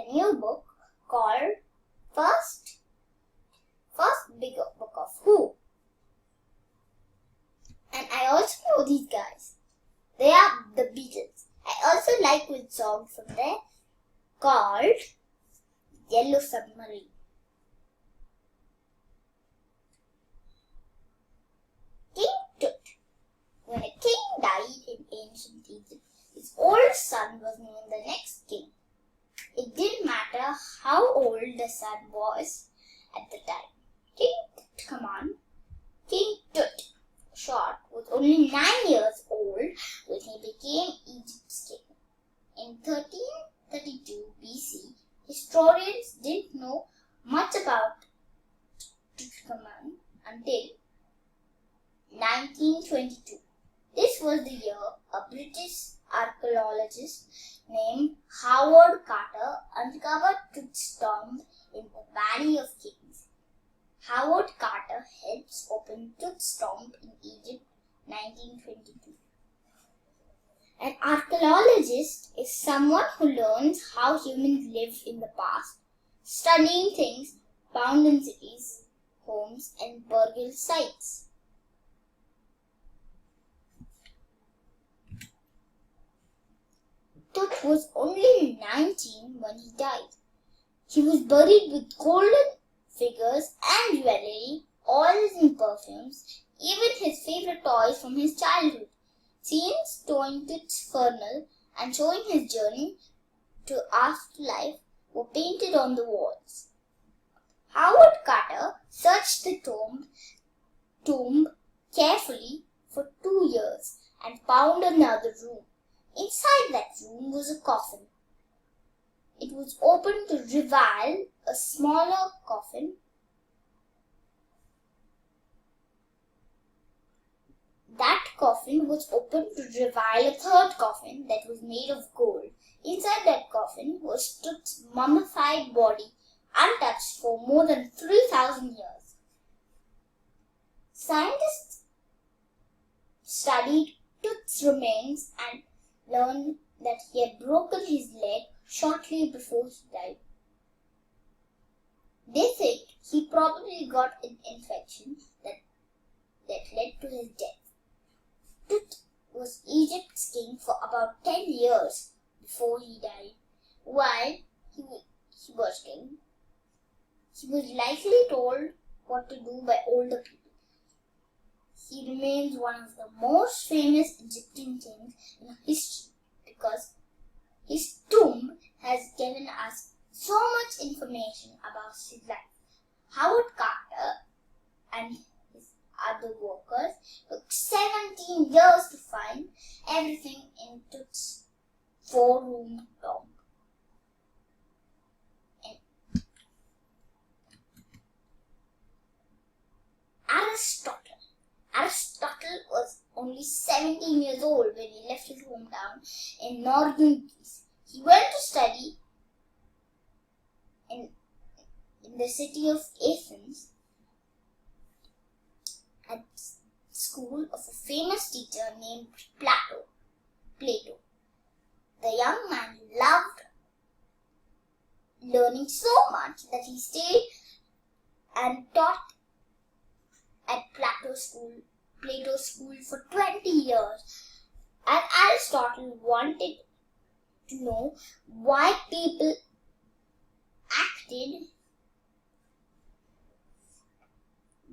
a new book called First Big Book of Who. And I also know these guys. They are the Beatles. I also like one song from there called Yellow Submarine. King Tut. When a king died in ancient Egypt, his oldest son was named the next king. It didn't matter how old the son was at the time. King Tut, short, was only 9 years old when he became Egypt's king. In 1332 BC, historians didn't know much about Tutankhamun until 1922. This was the year a British archaeologist named Howard Carter uncovered Tut's tomb in the Valley of Kings. Howard Carter helped open Tut's tomb in Egypt 1922. An archaeologist is someone who learns how humans lived in the past, studying things found in cities, homes, and burial sites. Tut was only 19 when he died. He was buried with golden figures and jewelry, oils and perfumes, even his favorite toys from his childhood. Scenes towing Tut's funeral and showing his journey to afterlife were painted on the walls. Howard Carter searched the tomb carefully for 2 years and found another room. Inside that room was a coffin. It was opened to reveal a smaller coffin. That coffin was opened to reveal a third coffin that was made of gold. Inside that coffin was Tut's mummified body, untouched for more than 3,000 years. Scientists studied Tut's remains and learned that he had broken his leg shortly before he died. They think he probably got an infection that led to his death. Tut was Egypt's king for about 10 years before he died. While he was king, he was likely told what to do by older people. He remains one of the most famous Egyptian kings in history because his tomb has given us so much information about his life. Howard Carter and his other workers took 17 years to find everything in Tut's 4-room tomb. Aristotle was only 17 years old when he left his hometown in northern Greece. He went to study in the city of Athens at school of a famous teacher named Plato. The young man loved learning so much that he stayed and taught at Plato's school for 20 years. And Aristotle wanted to know why people acted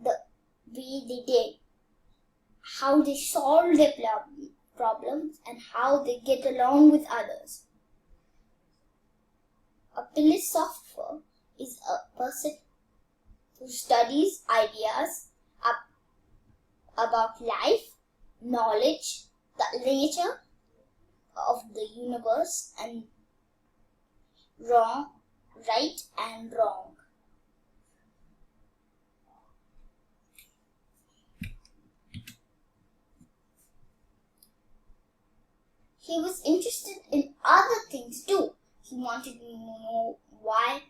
the way they did, how they solve their problems, and how they get along with others. A philosopher is a person who studies ideas about life, knowledge, the nature of the universe, and right and wrong. He was interested in other things too. He wanted to know why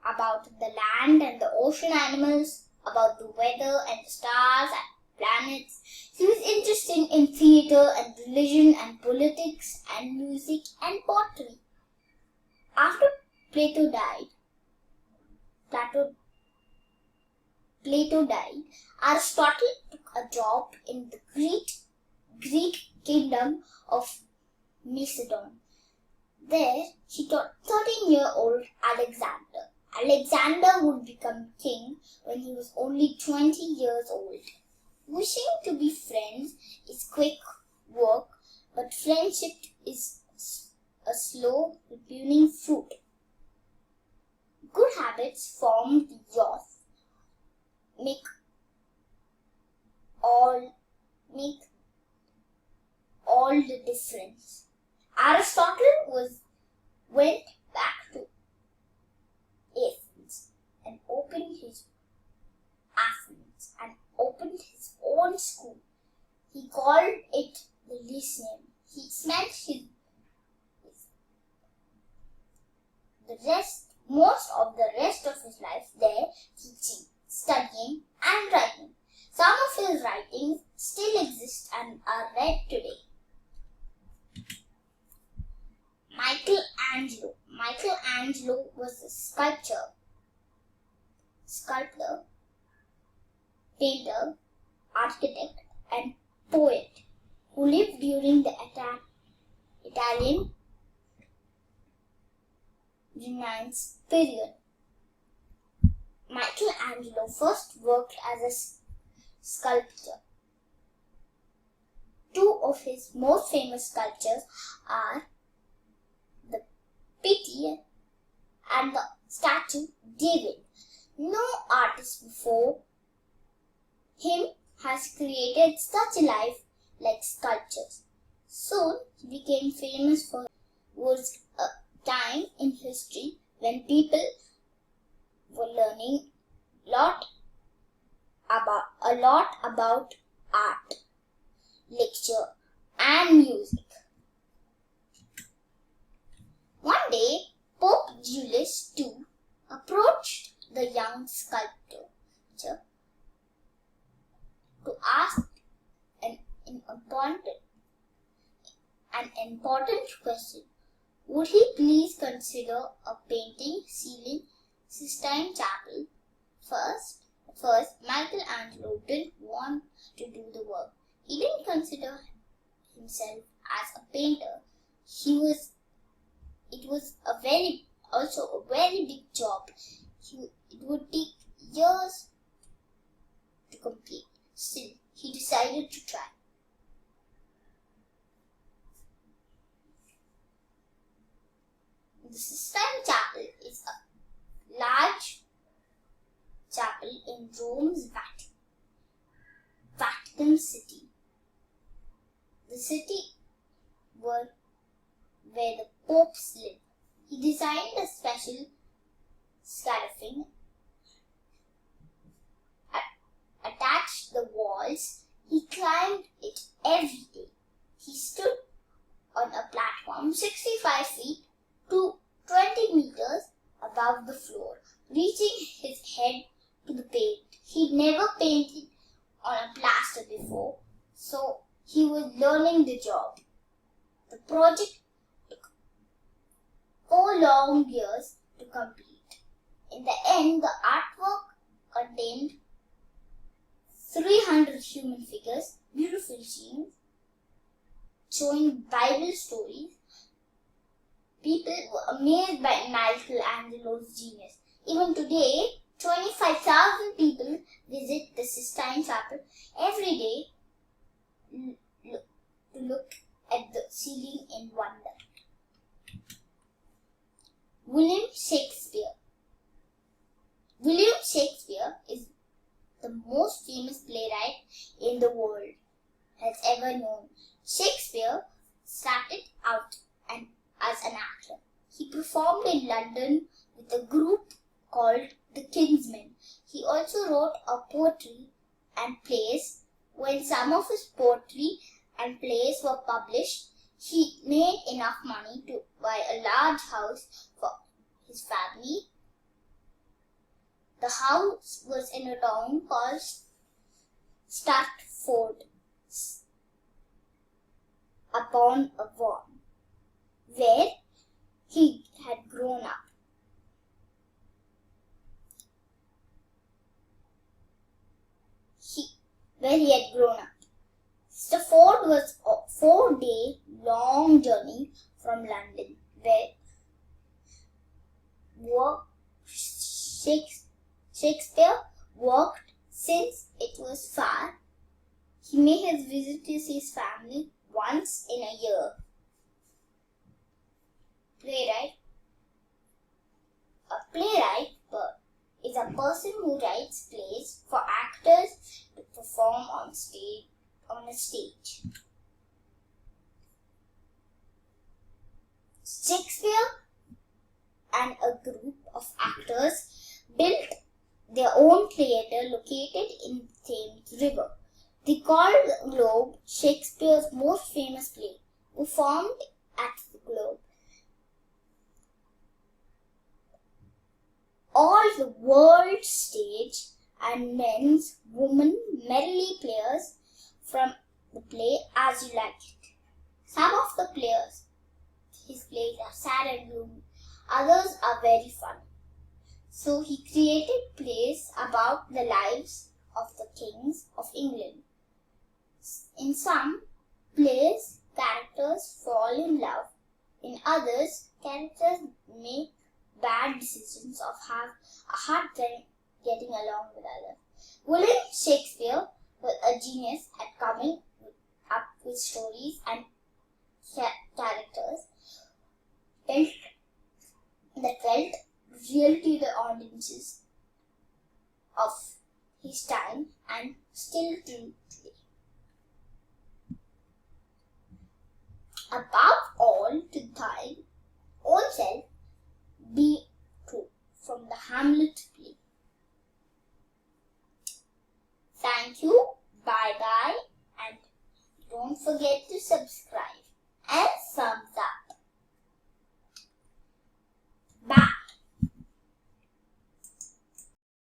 about the land and the ocean animals, about the weather and the stars and planets. He was interested in theatre and religion and politics and music and pottery. After Plato died, Aristotle took a job in the Greek kingdom of Macedon. There, he taught 13-year-old Alexander. Alexander would become king when he was only 20 years old. Wishing to be friends is quick work, but friendship is a slow, ripening fruit. Good habits formed in youth make all the difference. Aristotle went back to Athens and opened his own school. He called it the Lyceum. He spent most of the rest of his life there, teaching, studying, and writing. Some of his writings still exist and are read today. Michelangelo was a sculptor, painter, architect, and poet who lived during the Italian Renaissance period. Michelangelo first worked as a sculptor. Two of his most famous sculptures are the Piety and the statue David. No artist before him has created such a life-like sculptures. Soon he became famous for was a time in history when people were learning a lot about art, literature, and music. One day, Pope Julius II approached the young sculptor to ask an important question. Would he please consider a painting ceiling Sistine Chapel? First, Michelangelo didn't want to do the work. He didn't consider himself as a painter. It was also a very big job. It would take years to complete. Still, he decided to try. The Sistine Chapel is a large chapel in Rome's Vatican City. The city where the popes lived. He designed a special scaffolding attached the walls. He climbed it every day. He stood on a platform 65 feet to 20 meters above the floor, reaching his head to the paint. He'd never painted on a plaster before, so he was learning the job. The project took 4 long years to complete. In the end, the artwork contained 300 human figures, beautiful scenes showing Bible stories. People were amazed by Michelangelo's genius. Even today, 25,000 people visit the Sistine Chapel every day to look at the ceiling in wonder. William Shakespeare. William Shakespeare is the most famous playwright in the world has ever known. Shakespeare started out as an actor. He performed in London with a group called the Kingsmen. He also wrote a poetry and plays. When some of his poetry and plays were published, he made enough money to buy a large house for his family. The house was in a town called Stratford upon Avon, where he had grown where he had grown up. Stafford was a 4-day long journey from London, where Shakespeare worked. Since it was far, he may have visited his family once in a year. Playwright. A playwright is a person who writes plays for actors to perform on a stage. Shakespeare and a group of actors built their own theatre located in the Thames River. They called the Globe Shakespeare's most famous play, performed at the Globe. All the world stage and men's, women, merrily players from the play As You Like It. Some of the his plays are sad and gloomy. Others are very funny. So he created plays about the lives of the kings of England. In some plays, characters fall in love. In others, characters make bad decisions or have a hard time getting along with others. William Shakespeare was a genius at coming up with stories and characters that felt real to the audiences of his time and still true today. Above all, to thine own self be true, from the Hamlet play. Thank you, bye-bye, and don't forget to subscribe.